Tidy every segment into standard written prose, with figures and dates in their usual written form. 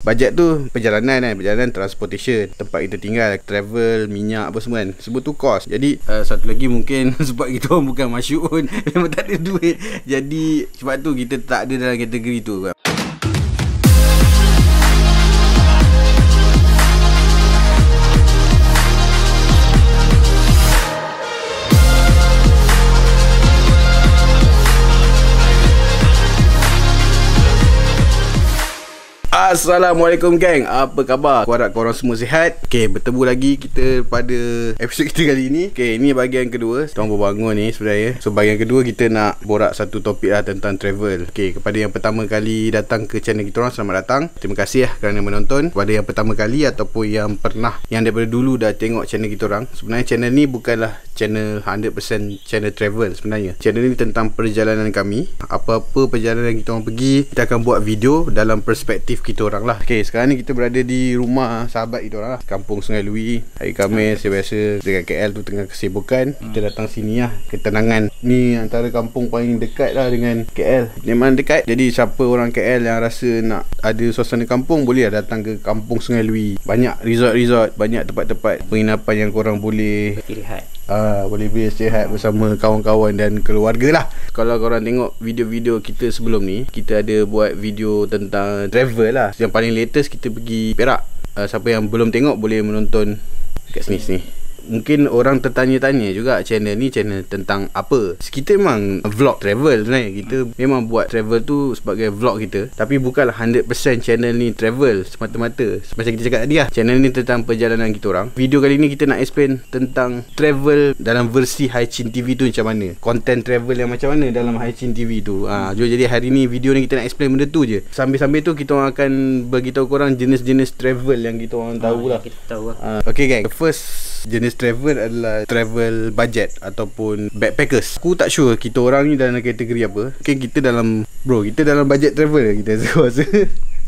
Bajet tu perjalanan kan, perjalanan transportation, tempat kita tinggal, travel, minyak apa semua kan, semua tu cost. Jadi satu lagi mungkin sebab kita orang bukan masyhur, memang tak ada duit, jadi sebab tu kita tak ada dalam kategori tu kan. Assalamualaikum geng, apa khabar? Aku harap korang semua sihat. Okay, bertemu lagi kita pada episod kita kali ni. Okay, ini bahagian kedua. Kita berbangun ni sebenarnya. So bahagian kedua kita nak borak satu topik lah tentang travel. Okay, kepada yang pertama kali datang ke channel kita orang, selamat datang. Terima kasih lah kerana menonton. Kepada yang pertama kali ataupun yang pernah, yang daripada dulu dah tengok channel kita orang, sebenarnya channel ni bukanlah channel 100% channel travel sebenarnya. Channel ni tentang perjalanan kami. Apa-apa perjalanan kita orang pergi, kita akan buat video dalam perspektif kita orang lah. Okay, sekarang ni kita berada di rumah sahabat kita orang lah, Kampung Sungai Lui. Hari Khamis biasa dekat KL tu tengah kesibukan. Kita datang sini lah, ketenangan. Ni antara kampung paling dekat lah dengan KL, memang dekat. Jadi siapa orang KL yang rasa nak ada suasana kampung, boleh lah datang ke Kampung Sungai Lui. Banyak resort-resort, banyak tempat-tempat penginapan yang korang boleh beristirahat. Boleh beristirahat bersama kawan-kawan dan keluarga lah. Kalau korang tengok video-video kita sebelum ni, kita ada buat video tentang travel lah. Yang paling latest kita pergi Perak. Siapa yang belum tengok boleh menonton kat sini. Mungkin orang tertanya-tanya juga, channel ni channel tentang apa. Kita memang vlog travel sebenarnya. Kita memang buat travel tu sebagai vlog kita, tapi bukanlah 100% channel ni travel semata-mata. Macam kita cakap tadi lah, channel ni tentang perjalanan kita orang. Video kali ni kita nak explain tentang travel dalam versi Haichin TV tu macam mana, konten travel yang macam mana dalam Haichin TV tu. Jadi hari ni video ni kita nak explain benda tu je. Sambil-sambil tu kita orang akan beritahu korang jenis-jenis travel yang kita orang tahu lah. Kita tahu lah. Okay gang, first jenis travel adalah travel budget ataupun backpackers. Aku tak sure kita orang ni dalam kategori apa. Okay, kita dalam budget travel kita rasa.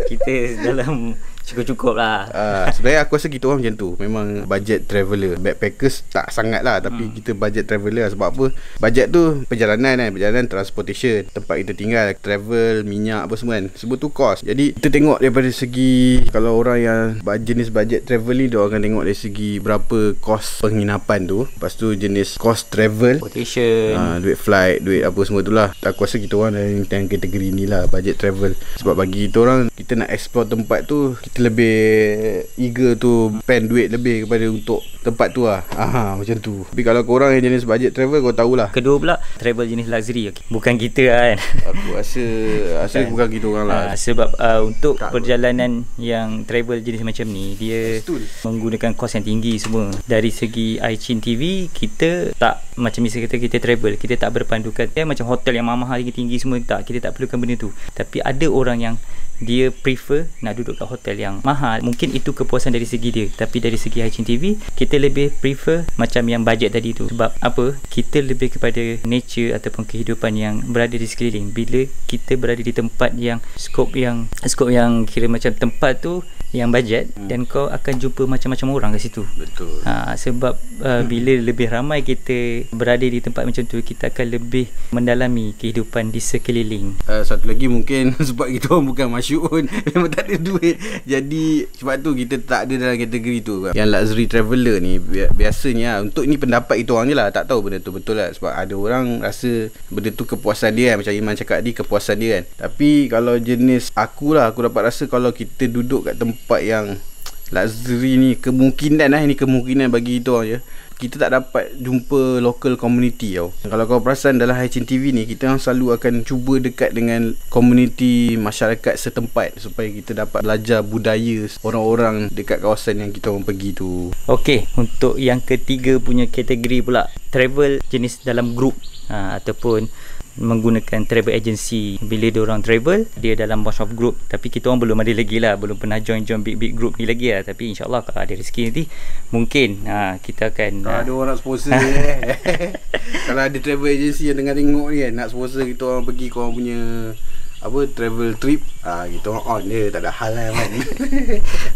Kita dalam cukup-cukup lah. Sebenarnya aku rasa kita orang macam tu, memang budget traveller. Backpackers tak sangat lah, tapi kita budget traveller lah. Sebab apa? Budget tu perjalanan kan, perjalanan transportation, tempat kita tinggal, travel, minyak apa semua kan, semua tu cost. Jadi kita tengok daripada segi, kalau orang yang jenis budget travel ni, dia akan tengok dari segi berapa cost penginapan tu. Lepas tu jenis cost travel, transportation, duit flight, duit apa semua tu lah. Aku rasa kita orang dalam kategori ni lah, budget travel. Sebab bagi kita orang, kita nak explore tempat tu, kita lebih eager tu spend duit lebih kepada untuk tempat tu lah. Macam tu. Tapi kalau korang yang jenis budget travel, kau tahulah. Kedua pula travel jenis luxury. Bukan kita lah kan. Aku rasa bukan kita orang lah. Sebab untuk perjalanan yang travel jenis macam ni, dia menggunakan kos yang tinggi semua. Dari segi Haichin TV, kita tak macam misalnya kita travel, kita tak berpandukan macam hotel yang mahal tinggi semua, tak. Kita tak perlukan benda tu. Tapi ada orang yang dia prefer nak duduk kat hotel yang mahal. Mungkin itu kepuasan dari segi dia, tapi dari segi Haichin TV, kita lebih prefer macam yang budget tadi tu. Sebab apa? Kita lebih kepada nature ataupun kehidupan yang berada di sekeliling. Bila kita berada di tempat yang skop yang kira macam tempat tu yang budget, dan kau akan jumpa macam-macam orang kat situ. Betul. Sebab bila lebih ramai kita berada di tempat macam tu, kita akan lebih mendalami kehidupan di sekeliling. Satu lagi mungkin sebab kita orang bukan masyhur, memang tak ada duit, jadi sebab tu kita tak ada dalam kategori tu. Yang luxury traveller ni biasanya, untuk ni pendapat kita orang je lah, tak tahu benda tu betul lah. Sebab ada orang rasa benda tu kepuasan dia kan, macam Iman cakap tadi, kepuasan dia kan. Tapi kalau jenis aku dapat rasa kalau kita duduk kat tempat yang luxury ni, kemungkinan bagi kita orang je, kita tak dapat jumpa local community tau. Kalau kau perasan dalam Haichin TV ni, kita selalu akan cuba dekat dengan community masyarakat setempat, supaya kita dapat belajar budaya orang-orang dekat kawasan yang kita orang pergi tu. Okey, untuk yang ketiga punya kategori pula, travel jenis dalam group ataupun menggunakan travel agency. Bila dia orang travel, dia dalam bunch of group, tapi kita orang belum ada lagi lah, belum pernah join big group ni lagi lah. Tapi insyaAllah kalau ada rezeki nanti, mungkin kita akan ada orang nak sponsor kalau ada travel agency yang tengah tengok ni kan, nak sponsor kita orang pergi korang punya travel trip, Kita on dia, tak ada hal lah kan.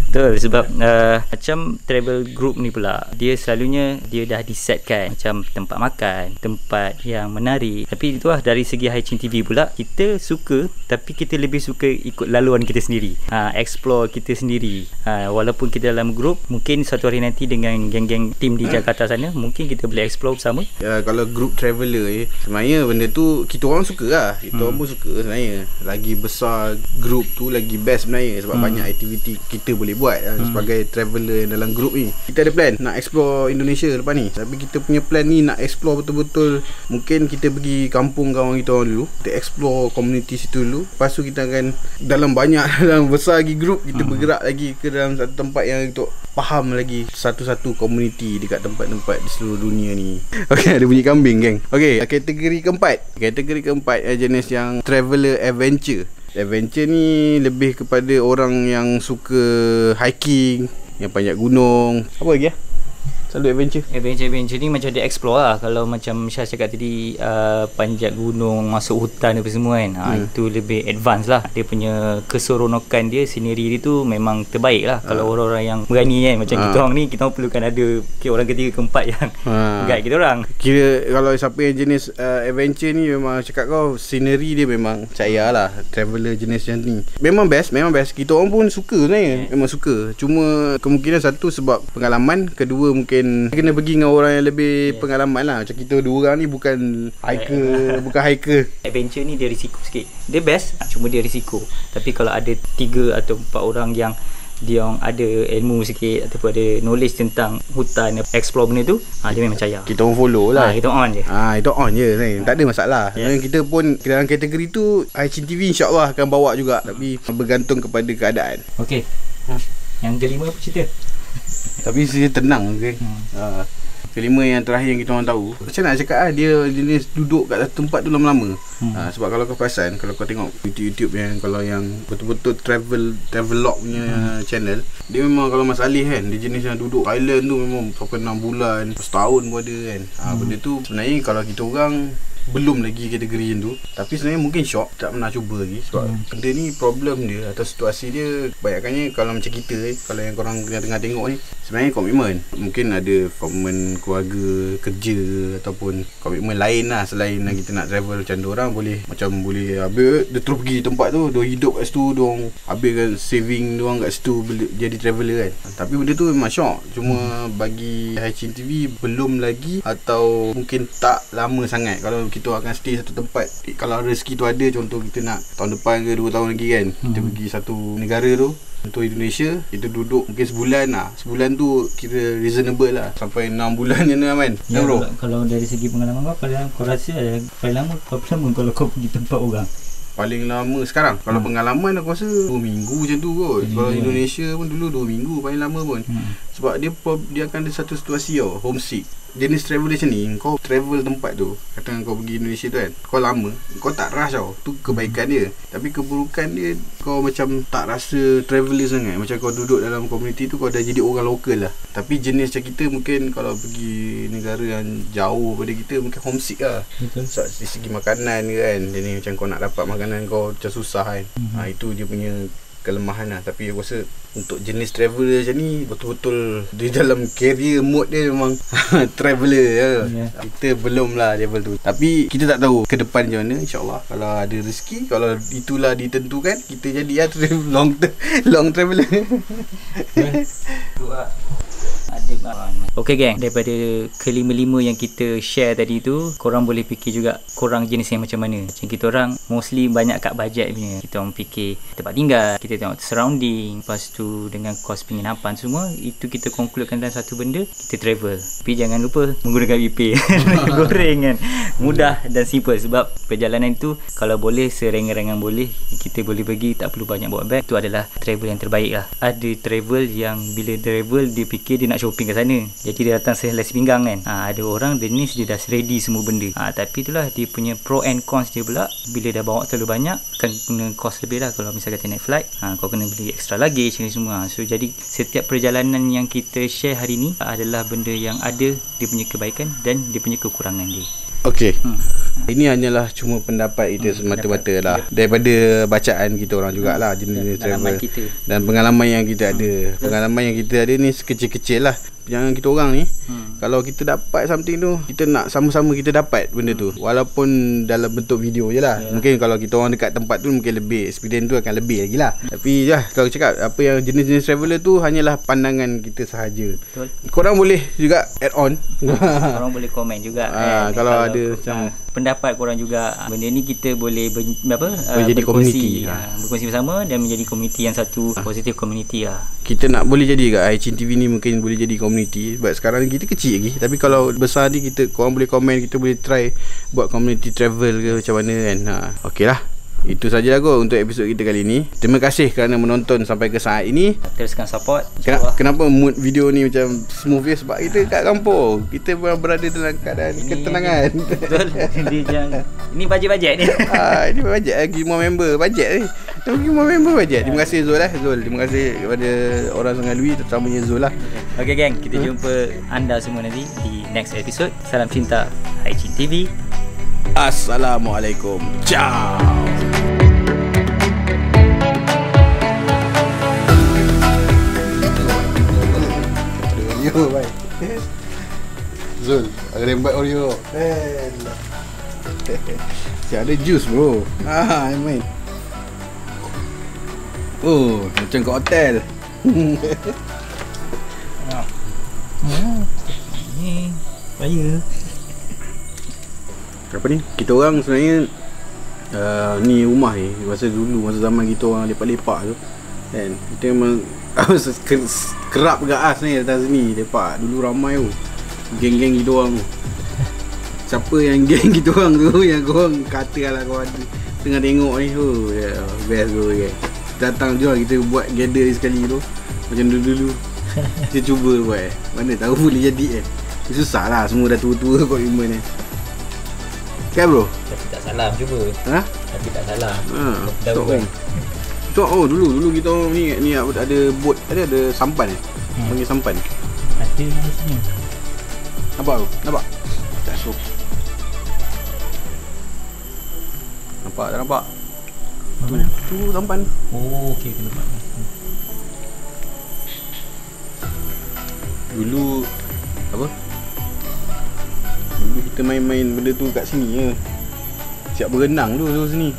Betul, sebab macam travel group ni pula, dia selalunya dia dah disetkan macam tempat makan, tempat yang menarik. Tapi itulah dari segi Haicin TV pula, kita suka, tapi kita lebih suka ikut laluan kita sendiri, explore kita sendiri. Walaupun kita dalam group, mungkin satu hari nanti dengan geng-geng tim di Jakarta sana, mungkin kita boleh explore bersama. Kalau group traveller sebenarnya benda tu kita orang suka lah. Kita orang pun suka sebenarnya. Lagi besar group tu lagi best sebenarnya, sebab banyak aktiviti kita boleh buat sebagai traveller yang dalam group ni. Kita ada plan nak explore Indonesia lepas ni, tapi kita punya plan ni nak explore betul-betul. Mungkin kita pergi kampung kawan kita orang dulu, kita explore community situ dulu. Lepas tu kita akan dalam besar lagi group, kita bergerak lagi ke dalam satu tempat yang untuk faham lagi satu-satu community dekat tempat-tempat di seluruh dunia ni. Okay, ada bunyi kambing geng. Okay, kategori keempat jenis yang traveller adventure. Adventure ni lebih kepada orang yang suka hiking, yang panjat gunung. Apa lagi selalu adventure ni macam dia explore lah. Kalau macam Syah cakap tadi, panjat gunung, masuk hutan apa semua kan, itu lebih advance lah. Dia punya keseronokan dia, scenery dia tu memang terbaik lah. Kalau orang-orang yang berani kan, macam kita orang ni, kita orang perlukan ada orang ketiga keempat yang guide kita orang. Kira kalau siapa yang jenis adventure ni, memang cakap kau, scenery dia memang cahaya lah. Traveller jenis macam ni memang best. Kita orang pun suka sebenarnya, memang suka. Cuma kemungkinan satu sebab pengalaman, kedua mungkin kena pergi dengan orang yang lebih pengalaman lah. Macam kita dua orang ni bukan hiker. Adventure ni dia risiko sikit. Dia best, cuma dia risiko. Tapi kalau ada 3 atau 4 orang yang dia orang ada ilmu sikit ataupun ada knowledge tentang hutan, explore benda tu, dia memang percaya. Kita orang follow lah. Kita on je. Kita on je ni. Tak ada masalah. Kita pun dalam kategori tu Haicin TV insya-Allah akan bawa juga, tapi bergantung kepada keadaan. Okey. Yang kelima apa cerita? Tapi saya tenang okay? Kelima yang terakhir yang kita orang tahu, macam nak cakap dia jenis duduk kat satu tempat tu lama-lama. Sebab kalau kau perasan, kalau kau tengok YouTube yang kalau yang betul-betul travelog punya channel, dia memang kalau Mas Alif kan, dia jenis yang duduk Thailand tu memang sampai 6 bulan, setahun pun ada kan. Benda tu sebenarnya kalau kita orang belum lagi kategori yang tu, tapi sebenarnya mungkin shock, tak pernah cuba lagi. Sebab benda ni problem dia atau situasi dia kebanyakannya kalau macam kita kalau yang korang tengah tengok ni, sebenarnya komitmen. Mungkin ada komitmen keluarga, kerja ataupun komitmen lain lah selain kita nak travel. Macam diorang boleh habis dia terus pergi tempat tu, dia hidup kat situ, diorang habiskan saving diorang kat situ jadi traveller kan. Tapi benda tu memang shock. Cuma bagi Haicin TV belum lagi, atau mungkin tak lama sangat kalau kita akan stay satu tempat. Kalau rezeki tu ada, contoh kita nak tahun depan ke 2 tahun lagi kan, kita pergi satu negara tu, contoh Indonesia, kita duduk mungkin sebulan lah. Sebulan tu kira reasonable lah, sampai 6 bulan je lah kan. Bro, kalau dari segi pengalaman kau rasa paling lama kalau kau pergi tempat orang? Paling lama sekarang kalau pengalaman aku rasa 2 minggu macam tu kot. Kalau Indonesia pun dulu 2 minggu paling lama pun. Sebab dia akan ada satu situasi homesick. Jenis travel macam ni, kau travel tempat tu, katakan kau pergi Indonesia tu kan, kau lama, kau tak rush tau. Tu kebaikan dia. Tapi keburukan dia, kau macam tak rasa traveller sangat. Macam kau duduk dalam komuniti tu, kau dah jadi orang lokal lah. Tapi jenis macam kita mungkin kalau pergi negara yang jauh pada kita, mungkin homesick lah. So, dari segi makanan ke kan, jadi macam kau nak dapat makanan kau macam susah kan. Itu dia punya kelemahan lah. Tapi aku rasa untuk jenis traveller macam ni, betul-betul di dalam career mode dia memang traveller kita belum lah level tu. Tapi kita tak tahu ke depan macam mana. InsyaAllah kalau ada rezeki, kalau itulah ditentukan, kita jadi long traveller. Okay geng, daripada kelima-lima yang kita share tadi tu, korang boleh fikir juga korang jenis yang macam mana. Macam kita orang mostly banyak kat bajet punya. Kita orang fikir tempat tinggal, kita tengok surrounding, lepas tu dengan kos penginapan semua, itu kita concludekan dalam satu benda, kita travel. Tapi jangan lupa menggunakan VP. Goreng kan, mudah dan simple. Sebab perjalanan tu kalau boleh serengan-rengan boleh, kita boleh pergi, tak perlu banyak bawa beg. Itu adalah travel yang terbaik lah. Ada travel yang bila travel dia fikir dia nak shopping kat sana, jadi dia datang sehelai sepinggang kan. Ada orang jenis dia dah ready semua benda. Tapi itulah dia punya pro and cons dia pula. Bila dah bawa terlalu banyak, akan kena cost lebih lah. Kalau misalnya kata naik flight, kau kena beli extra luggage ni semua. So jadi setiap perjalanan yang kita share hari ni adalah benda yang ada dia punya kebaikan dan dia punya kekurangan dia. Okay. Ini hanyalah cuma pendapat kita semata-mata lah, daripada bacaan kita orang jugalah, jenis-jenis travel dan pengalaman yang kita ada. Pengalaman yang kita ada ni sekecil-kecil lah. Jangan kita orang ni kalau kita dapat something tu, kita nak sama-sama kita dapat benda tu, walaupun dalam bentuk video je lah. Mungkin kalau kita orang dekat tempat tu mungkin lebih, experience tu akan lebih lagi lah. Tapi kalau cakap apa yang jenis-jenis traveller tu hanyalah pandangan kita sahaja. Betul. Korang boleh juga add on. Korang boleh komen juga kalau ada macam pendapat korang juga. Benda ni kita boleh menjadi komuniti, berkongsi bersama dan menjadi komuniti yang satu positif community lah. Kita nak boleh jadi kat iChin TV ni, mungkin boleh jadi komuniti. Sebab sekarang kita kecil lagi, tapi kalau besar ni korang boleh komen, kita boleh try buat community travel ke macam mana kan. Okey lah, itu sajalah kot untuk episod kita kali ni. Terima kasih kerana menonton sampai ke saat ini. Teruskan support. Kenapa mood video ni macam smooth je? Sebab kita kat kampung, kita berada dalam keadaan ketenangan. Betul. Ini bajet-bajet ni. Ini bajet lagi, more member bajet ni. More member bajet. Terima kasih Zul lah. Terima kasih kepada orang Sungai terutamanya Zul lah. Okay gang, kita jumpa anda semua nanti di next episode. Salam cinta iChin TV. Assalamualaikum. Ciao. Oreo, bye. Zul, ada rembat Oreo. Ada jus bro. Main. Oh, macam kat hotel. Ni raya. Apa ni? Kita orang sebenarnya ni rumah ni masa dulu, masa zaman kita orang lepak-lepak tu kan, kita memang kerap gas ni datang sini lepak. Dulu ramai tu geng-geng kita orang tu. Siapa yang geng kita orang tu yang korang kata lah korang tengah tengok ni tu, best tu kan. Datang je kita buat gather sekali tu macam dulu-dulu. Kita cuba buat mana tahu boleh jadi susah lah, semua dah tua-tua komitmen ni kan bro. Tapi tak salah cuba. Tapi tak salah. Tahu kan. So dulu kita ni ada bot, ada sampan panggil sampan. Ada di sini. Nampak tu? Nampak? Tak so. Nampak tak nampak? Tu sampan. Oh okey, nampak. Dulu apa? Dulu kita main-main benda tu kat sini je. Siap berenang dulu sini.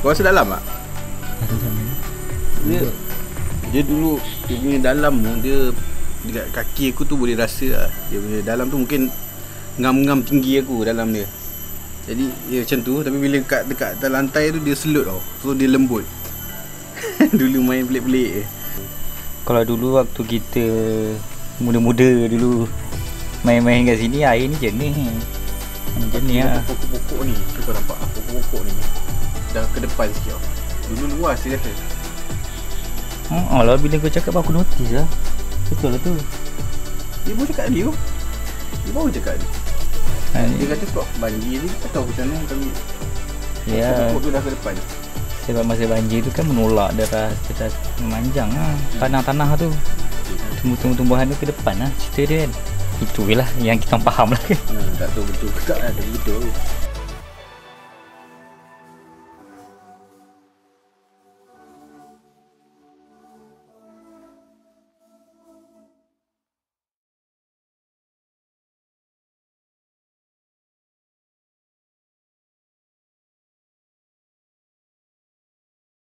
Kau rasa dalam tak? Dia dulu dia punya dalam tu, dia dekat kaki aku tu boleh rasa lah. Dia punya dalam tu mungkin ngam-ngam tinggi aku dalam dia. Jadi dia macam tu, tapi bila dekat atas lantai tu dia selut tau. So dia lembut. Dulu main pelik-pelik je. Kalau dulu waktu kita muda-muda dulu main-main kat sini, air ni jernih. Jernih lah. Pokok-pokok ni, tu kau nampak pokok-pokok ni dah ke depan sikit tau. Dulu luas dia kata. Lah bila kau cakap aku notice lah. Betul lah tu. Dia baru cakap dia tu. Dia baru cakap dia. Dia kata sebab banjir ni, tak tahu macam mana, tapi pokok tu dah ke depan. Sebab masa banjir tu kan menolak darah kita memanjang lah. Tanah-tanah tu, tumbuh-tumbuhan tu ke depan lah cerita dia kan. Itu je lah yang kita faham lah kan. Tak tahu betul ke tak ada betul.